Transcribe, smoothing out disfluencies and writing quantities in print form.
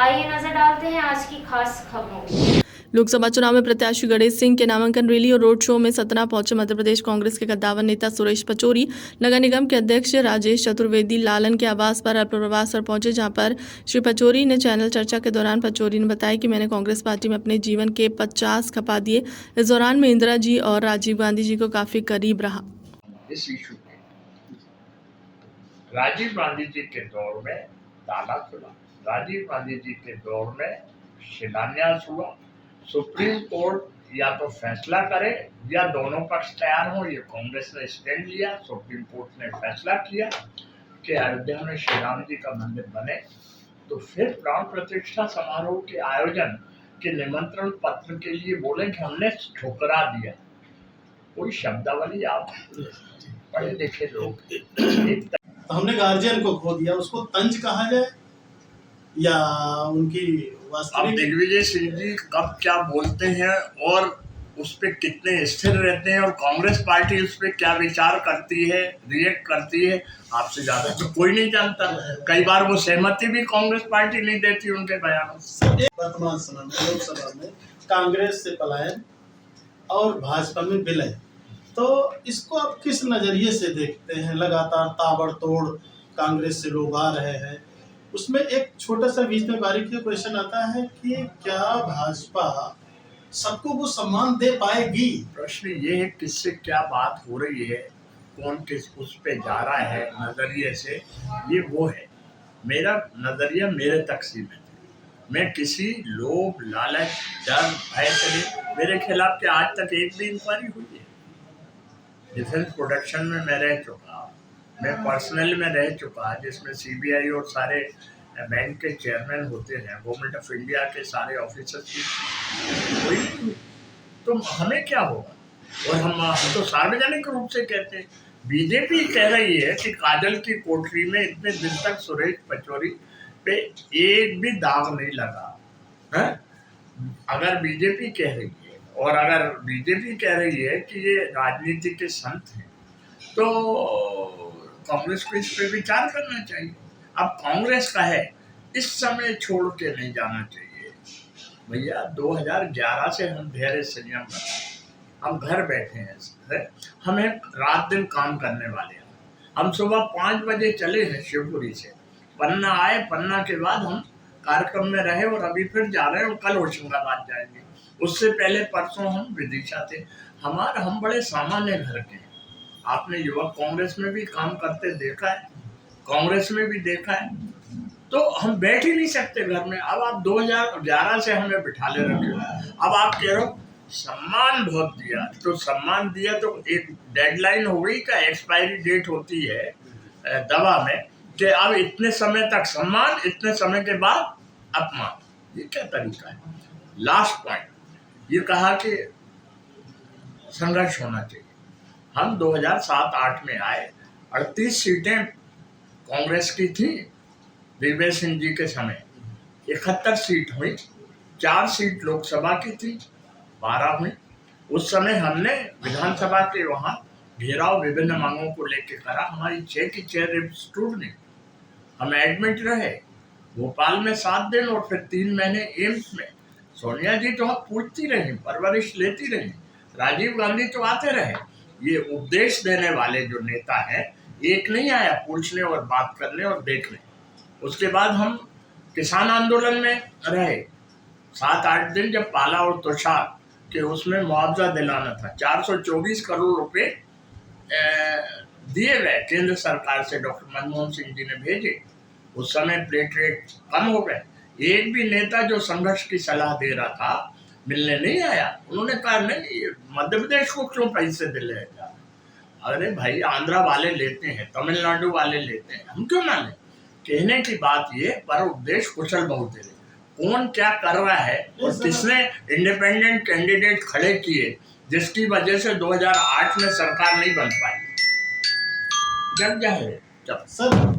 आइए नजर डालते हैं आज की खास खबरों की। लोकसभा चुनाव में प्रत्याशी गणेश सिंह के नामांकन रैली और रोड शो में सतना पहुंचे मध्य प्रदेश कांग्रेस के कद्दावर नेता सुरेश पचौरी। नगर निगम के अध्यक्ष राजेश चतुर्वेदी लालन के आवास पर अल्पप्रवास पर पहुंचे, जहां पर श्री पचौरी ने चैनल चर्चा के दौरान पचौरी ने बताया कि मैंने कांग्रेस पार्टी में अपने जीवन के 50 खपा दिए। इस दौरान में इंदिरा जी और राजीव गांधी जी को काफी करीब रहा। इस इशू पे राजीव गांधी जी के दौर में ताला खुला, राजीव गांधी जी के दौर में शिलान्यास हुआ। सुप्रीम कोर्ट या तो फैसला करे या दोनों पक्ष तैयार हो, ये कांग्रेस ने स्टैंड लिया। सुप्रीम कोर्ट ने फैसला किया कि अयोध्या में श्री राम जी का मंदिर बने, तो फिर प्राण प्रतिष्ठा समारोह के आयोजन के निमंत्रण पत्र के लिए बोले कि हमने ठुकरा दिया। कोई शब्दावली आप पढ़े लिखे लोग हमने गार्जियन को खो दिया, उसको तंज कहा जाए या उनकी अब वास्तविक। दिग्विजय सिंह जी कब क्या बोलते हैं और उस पर कितने स्थिर रहते हैं और कांग्रेस पार्टी उस पर क्या विचार करती है, रिएक्ट करती है, आपसे ज्यादा तो कोई नहीं जानता। कई बार वो सहमति भी कांग्रेस पार्टी नहीं देती उनके बयानों से। वर्तमान समय में लोकसभा में कांग्रेस से पलायन और भाजपा में विलय, तो इसको आप किस नजरिए से देखते हैं? लगातार ताबड़तोड़ कांग्रेस से लोग आ रहे हैं, उसमें एक छोटा सा बीच में बारीकी क्वेश्चन आता है कि क्या भाजपा सबको वो सम्मान दे पाएगी? प्रश्न ये है किससे क्या बात हो रही है, कौन किस उस पे जा रहा है नजरिए से, ये वो है। मेरा नजरिया मेरे तक सीमित है। मैं किसी लोभ, लालच, डर, भय से मेरे खिलाफ क्या आज तक एक भी इंक्वायरी हुई है? डिफेंस प्रोडक्शन में मैं रह चुका, मैं पर्सनल में रह चुका, जिसमें सीबीआई और सारे बैंक के चेयरमैन होते हैं, गवर्नमेंट ऑफ इंडिया के सारे ऑफिसर्स की, तो हमें क्या होगा? और हम तो सार्वजनिक रूप से कहते हैं। बीजेपी कह रही है कि काजल की कोठरी में इतने दिन तक सुरेश पचौरी पे एक भी दाग नहीं लगा है। अगर बीजेपी कह रही है और अगर बीजेपी कह रही है कि ये राजनीति के संत हैं, तो कांग्रेस को इस पे विचार करना चाहिए। अब कांग्रेस का है इस समय छोड़ के नहीं जाना चाहिए भैया। 2011 से हम धैर्य संयम रखा, हम घर बैठे हैं, हमें रात दिन काम करने वाले हैं। हम सुबह 5 बजे चले हैं शिवपुरी से, पन्ना आए, पन्ना के बाद हम कार्यक्रम में रहे और अभी फिर जा रहे हैं और कल होशंगाबाद जाएंगे। उससे पहले परसों हम विदिशा थे। हम बड़े सामान्य घर के हैं। आपने युवक कांग्रेस में भी काम करते देखा है, कांग्रेस में भी देखा है, तो हम बैठ ही नहीं सकते घर में। अब आप 2011 से हमें बिठा ले रखे हो। अब आप कह रहे हो सम्मान बहुत दिया, तो सम्मान दिया तो एक डेडलाइन हो गई का, एक्सपायरी डेट होती है दवा में कि अब इतने समय तक सम्मान, इतने समय के बाद अपमान। ये क्या तरीका है? लास्ट पॉइंट ये कहा कि संघर्ष होना चाहिए। हम 2007-8 में आए, 38 सीटें कांग्रेस की थी दिग्विजय सिंह जी के समय, 71 सीट हुई, 4 सीट लोकसभा की थी, 12 हुई। उस समय हमने विधानसभा के वहाँ घेराव विभिन्न मांगों को लेकर करा। हमारी 6 की 6 रिप्स टूट गई। हम एडमिट रहे भोपाल में 7 दिन और फिर 3 महीने एम्स में। सोनिया जी तो हम पूछती रही, परवरिश लेती रही, राजीव गांधी तो आते रहे। ये उपदेश देने वाले जो नेता हैं, एक नहीं आया पूछने और बात करने और देखने। उसके बाद हम किसान आंदोलन में रहे 7-8 दिन, जब पाला और तुषार के उसमें मुआवजा दिलाना था। 424 करोड़ रुपए दिए गए केंद्र सरकार से, डॉक्टर मनमोहन सिंह जी ने भेजे। उस समय प्लेट रेट कम हो गए। एक भी नेता जो संघर्ष की सलाह दे रहा था मिलने नहीं आया। उन्होंने कहा नहीं, मध्य प्रदेश को क्यों पैसे दिलेगा? अरे भाई, आंध्रा वाले लेते हैं, तमिलनाडु वाले लेते हैं, हम क्यों ना लें? कहने की बात ये, पर उपदेश कुशल बहुत है। कौन क्या कर रहा है और किसने इंडिपेंडेंट कैंडिडेट खड़े किए जिसकी वजह से 2008 में सरकार नहीं बन पाई, जग जाहिर है। सर